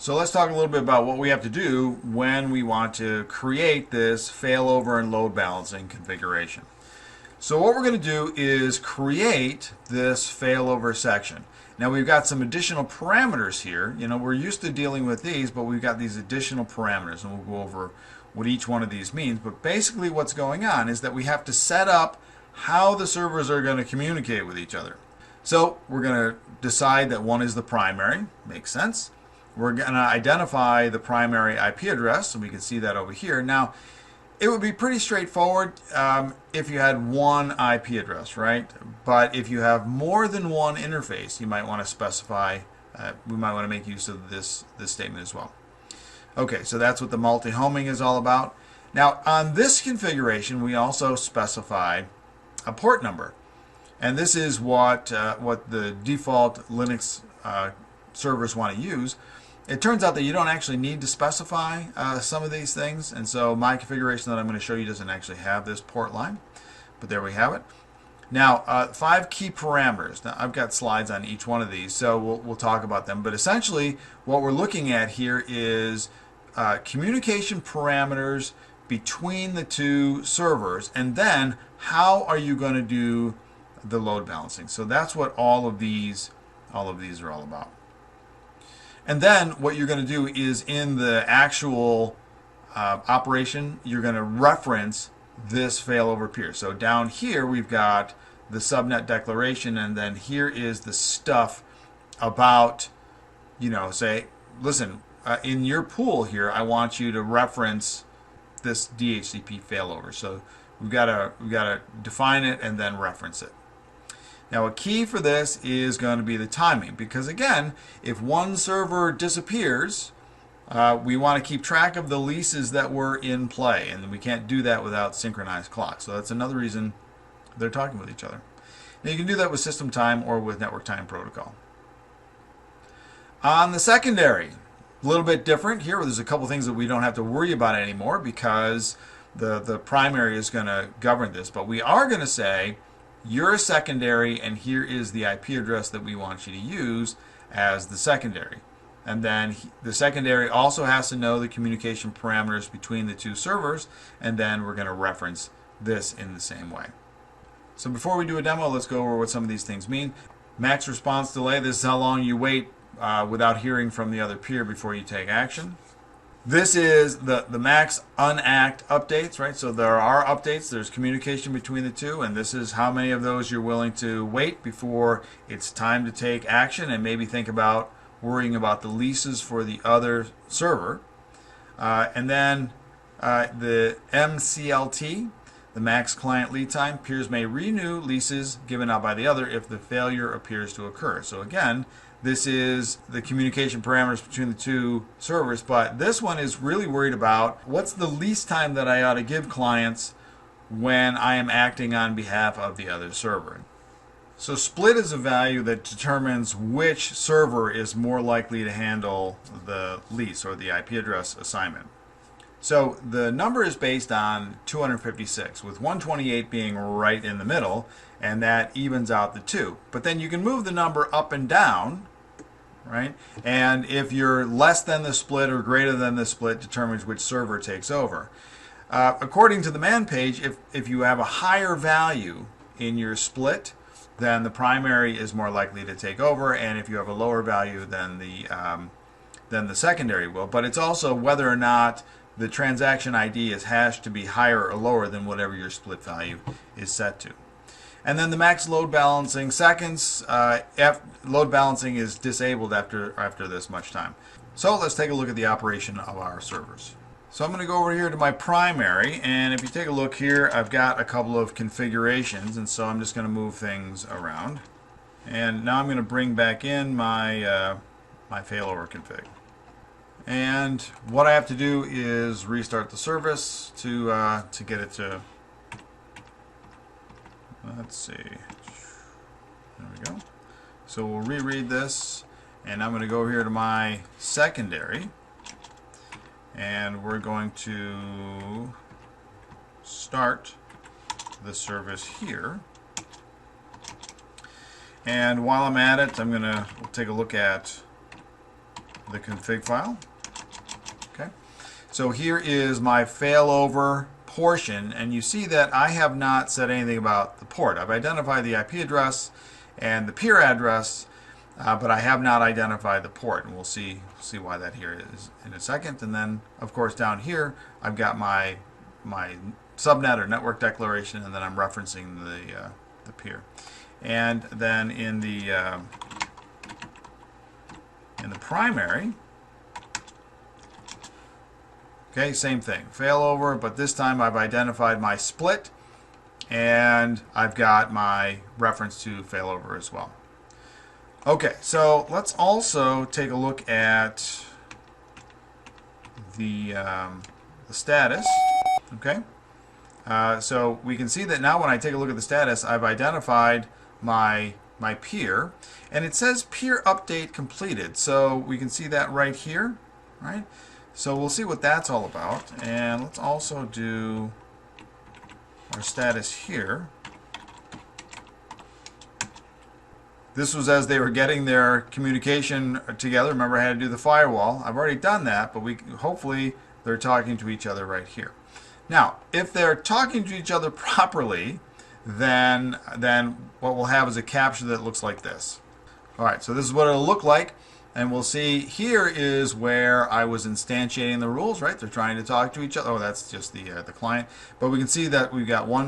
So let's talk a little bit about what we have to do when we want to create this failover and load balancing configuration. So what we're going to do is create this failover section. Now we've got some additional parameters here. You know, we're used to dealing with these, but we've got these additional parameters, and we'll go over what each one of these means. But basically what's going on is that we have to set up how the servers are going to communicate with each other. So we're going to decide that one is the primary. Makes sense. We're going to identify the primary IP address, and we can see that over here. Now, it would be pretty straightforward if you had one IP address, right? But if you have more than one interface, you might want to specify, we might want to make use of this statement as well. Okay, so that's what the multi-homing is all about. Now, on this configuration, we also specify a port number. And this is what the default Linux servers want to use. It turns out that you don't actually need to specify some of these things, and so my configuration that I'm going to show you doesn't actually have this port line, but there we have it. Now, 5 key parameters. Now, I've got slides on each one of these, so we'll talk about them, but essentially what we're looking at here is communication parameters between the two servers, and then how are you going to do the load balancing. So that's what all of these are all about. And then what you're going to do is in the actual operation, you're going to reference this failover peer. So down here we've got the subnet declaration, and then here is the stuff about, you know, say, listen, in your pool here, I want you to reference this DHCP failover. So we've got to define it and then reference it. Now, a key for this is going to be the timing, because again, if one server disappears, we want to keep track of the leases that were in play, and we can't do that without synchronized clocks. So that's another reason they're talking with each other. Now, you can do that with system time or with network time protocol. On the secondary, a little bit different here. There's a couple things that we don't have to worry about anymore because the primary is going to govern this, but we are going to say, you're a secondary, and here is the IP address that we want you to use as the secondary. And then the secondary also has to know the communication parameters between the two servers, and then we're going to reference this in the same way. So before we do a demo, let's go over what some of these things mean. Max response delay, this is how long you wait without hearing from the other peer before you take action. This is the max unact updates, right? So there are updates, there's communication between the two, and this is how many of those you're willing to wait before it's time to take action and maybe think about worrying about the leases for the other server. And then the MCLT, the max client lead time, peers may renew leases given out by the other if the failure appears to occur. So again, this is the communication parameters between the two servers, but this one is really worried about what's the least time that I ought to give clients when I am acting on behalf of the other server. So split is a value that determines which server is more likely to handle the lease or the IP address assignment. So the number is based on 256, with 128 being right in the middle, and that evens out the two. But then you can move the number up and down, right? And if you're less than the split or greater than the split, determines which server takes over. According to the man page, if you have a higher value in your split, then the primary is more likely to take over, and if you have a lower value, then the secondary will. But it's also whether or not the transaction ID is hashed to be higher or lower than whatever your split value is set to. And then the max load balancing seconds, load balancing is disabled after this much time. So let's take a look at the operation of our servers. So I'm going to go over here to my primary, and if you take a look here, I've got a couple of configurations, and so I'm just going to move things around. And now I'm going to bring back in my my failover config. And what I have to do is restart the service to get it to, let's see, there we go. So we'll reread this, and I'm going to go here to my secondary, and we're going to start the service here. And while I'm at it, I'm going to take a look at the config file. Okay. So here is my failover portion, and you see that I have not said anything about the port. I've identified the IP address and the peer address, but I have not identified the port, and we'll see why that here is in a second. And then, of course, down here I've got my subnet or network declaration, and then I'm referencing the peer. And then in the primary, okay, same thing, failover, but this time I've identified my split, and I've got my reference to failover as well. Okay, so let's also take a look at the status. Okay, so we can see that now when I take a look at the status, I've identified my peer, and it says peer update completed. So we can see that right here, right? So we'll see what that's all about, and let's also do our status here. This was as they were getting their communication together. Remember, I had to do the firewall. I've already done that, but hopefully they're talking to each other right here. Now, if they're talking to each other properly, then what we'll have is a capture that looks like this. All right, so this is what it'll look like, and we'll see here is where I was instantiating the rules, right? They're trying to talk to each other. Oh, that's just the client. But we can see that we've got 0.1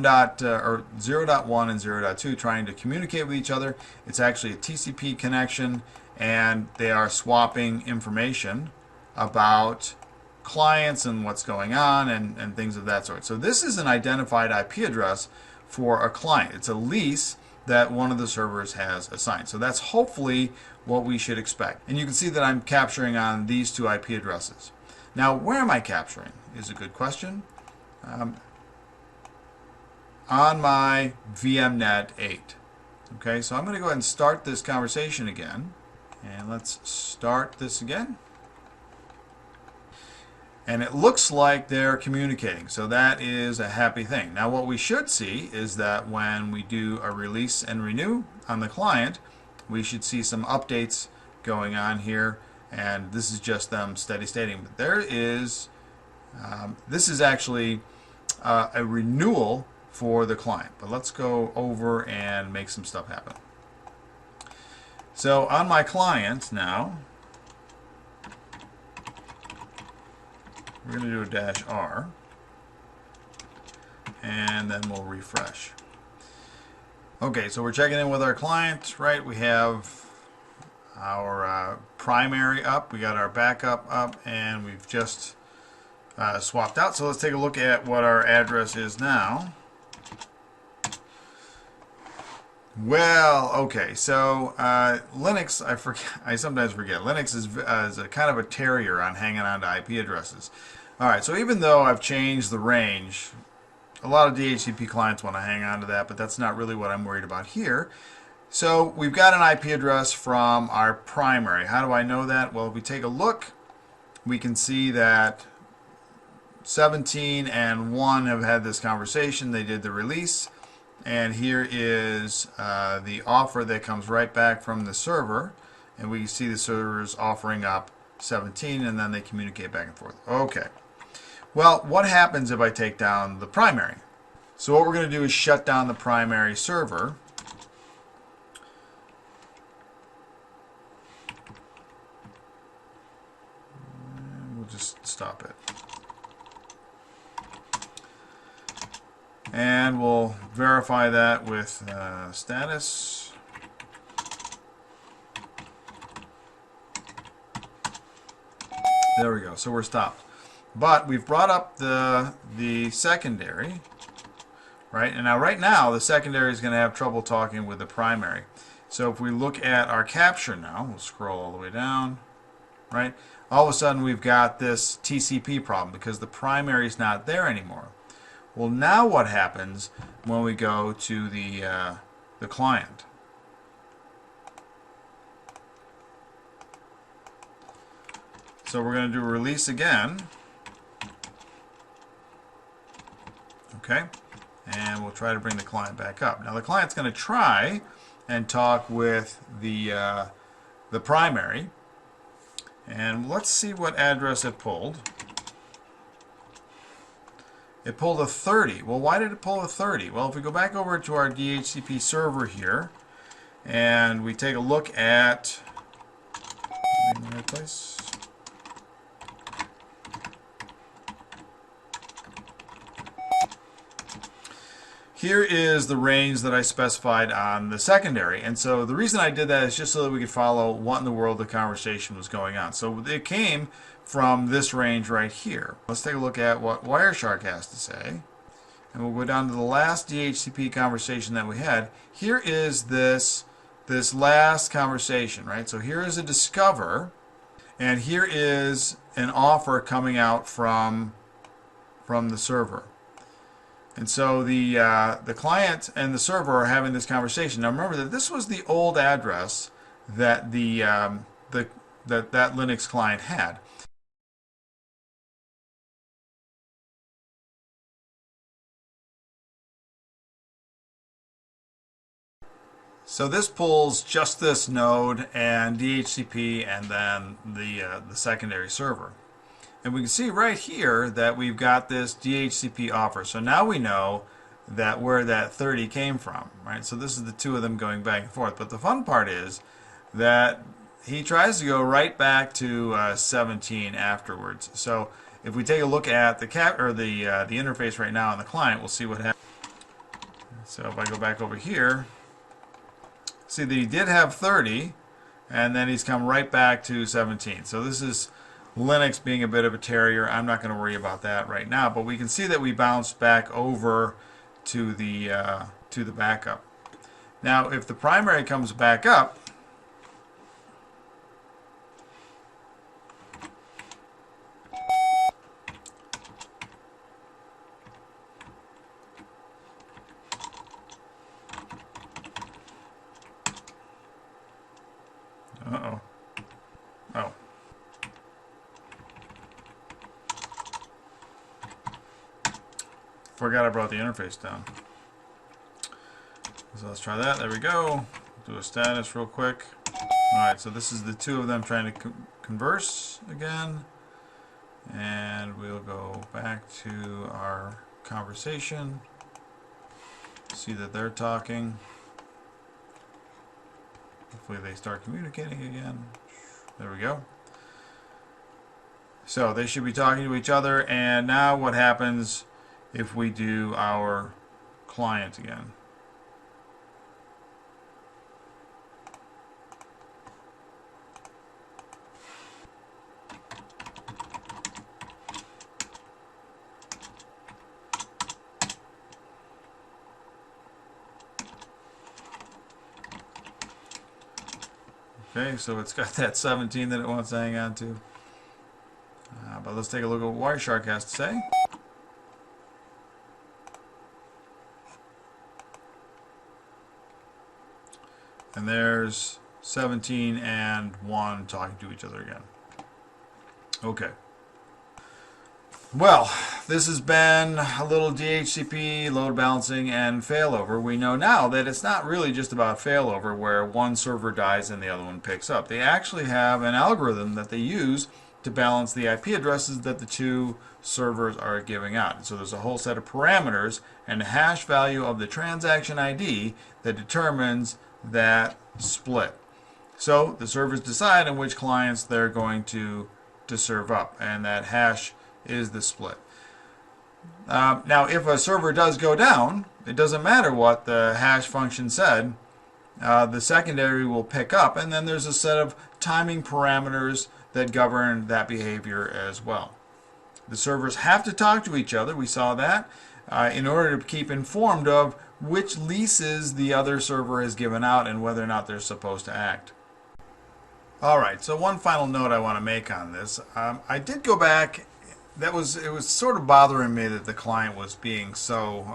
and 0.2 trying to communicate with each other. It's actually a TCP connection, and they are swapping information about clients and what's going on and things of that sort. So this is an identified IP address for a client. It's a lease that one of the servers has assigned. So that's hopefully what we should expect. And you can see that I'm capturing on these two IP addresses. Now, where am I capturing is a good question. On my VMnet 8. Okay, so I'm going to go ahead and start this conversation again. And let's start this again. And it looks like they're communicating, so that is a happy thing. Now what we should see is that when we do a release and renew on the client, we should see some updates going on here, and this is just them steady stating. But there is, this is actually a renewal for the client. But let's go over and make some stuff happen. So on my client now, we're going to do a -R, and then we'll refresh. Okay, so we're checking in with our client, right? We have our primary up, we got our backup up, and we've just swapped out. So let's take a look at what our address is now. Well, okay, so Linux, I sometimes forget. Linux is a kind of a terrier on hanging on to IP addresses. All right, so even though I've changed the range, a lot of DHCP clients want to hang on to that, but that's not really what I'm worried about here. So we've got an IP address from our primary. How do I know that? Well, if we take a look, we can see that 17 and 1 have had this conversation. They did the release. And here is the offer that comes right back from the server, and we see the servers offering up 17, and then they communicate back and forth. Okay. Well, what happens if I take down the primary? So what we're going to do is shut down the primary server. And we'll just stop it. And we'll verify that with status. There we go. So we're stopped. But we've brought up the secondary, right? And now right now the secondary is going to have trouble talking with the primary. So if we look at our capture now, we'll scroll all the way down, right? All of a sudden we've got this TCP problem because the primary is not there anymore. Well, now what happens when we go to the client? So we're going to do a release again. Okay, and we'll try to bring the client back up. Now the client's going to try and talk with the primary, And let's see what address it pulled. It pulled a 30. Well, why did it pull a 30? Well, if we go back over to our DHCP server here, and we take a look at in the right place. Here is the range that I specified on the secondary. And so the reason I did that is just so that we could follow what in the world the conversation was going on. So it came from this range right here. Let's take a look at what Wireshark has to say. And we'll go down to the last DHCP conversation that we had. Here is this last conversation, right? So here is a discover, and here is an offer coming out from the server. And so the client and the server are having this conversation. Now remember that this was the old address that that Linux client had. So this pulls just this node and DHCP and then the secondary server. And we can see right here that we've got this DHCP offer. So now we know that where that 30 came from, right? So this is the two of them going back and forth. But the fun part is that he tries to go right back to 17 afterwards. So if we take a look at the interface right now on the client, we'll see what happens. So if I go back over here, see that he did have 30, and then he's come right back to 17. So this is Linux being a bit of a terrier. I'm not going to worry about that right now, but we can see that we bounced back over to the backup. Now, if the primary comes back up, uh-oh. Oh. Forgot I brought the interface down. So let's try that. There we go. Do a status real quick. Alright, so this is the two of them trying to converse again. And we'll go back to our conversation. See that they're talking. Hopefully they start communicating again. There we go. So they should be talking to each other. And now what happens if we do our client again? Okay, so it's got that 17 that it wants to hang on to. But let's take a look at what Wireshark has to say. And there's 17 and 1 talking to each other again. Okay. Well, this has been a little DHCP, load balancing, and failover. We know now that it's not really just about failover where one server dies and the other one picks up. They actually have an algorithm that they use to balance the IP addresses that the two servers are giving out. So there's a whole set of parameters and a hash value of the transaction ID that determines that split. So the servers decide on which clients they're going to serve up, and that hash is the split. Now if a server does go down, it doesn't matter what the hash function said, the secondary will pick up, and then there's a set of timing parameters that govern that behavior as well. The servers have to talk to each other, we saw that, in order to keep informed of which leases the other server has given out and whether or not they're supposed to act. Alright, so one final note I want to make on this. I did go back. It was sort of bothering me that the client was being so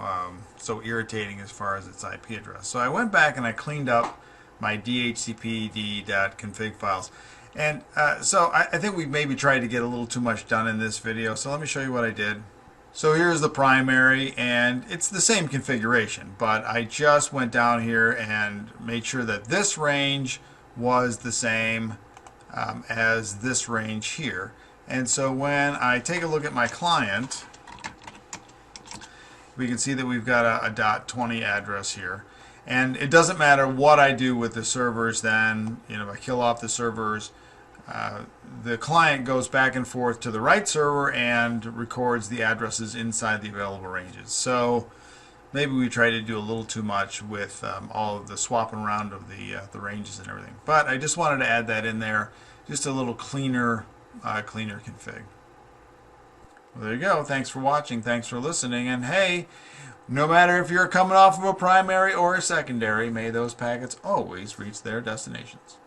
irritating as far as its IP address. So I went back and I cleaned up my dhcpd.config files. And so I think we maybe tried to get a little too much done in this video. So let me show you what I did. So here's the primary, and it's the same configuration, but I just went down here and made sure that this range was the same. as this range here. And so when I take a look at my client, we can see that we've got a .20 address here. And it doesn't matter what I do with the servers then, if I kill off the servers, the client goes back and forth to the right server and records the addresses inside the available ranges. So maybe we try to do a little too much with all of the swapping around of the ranges and everything. But I just wanted to add that in there, just a little cleaner config. Well, there you go. Thanks for watching. Thanks for listening. And hey, no matter if you're coming off of a primary or a secondary, may those packets always reach their destinations.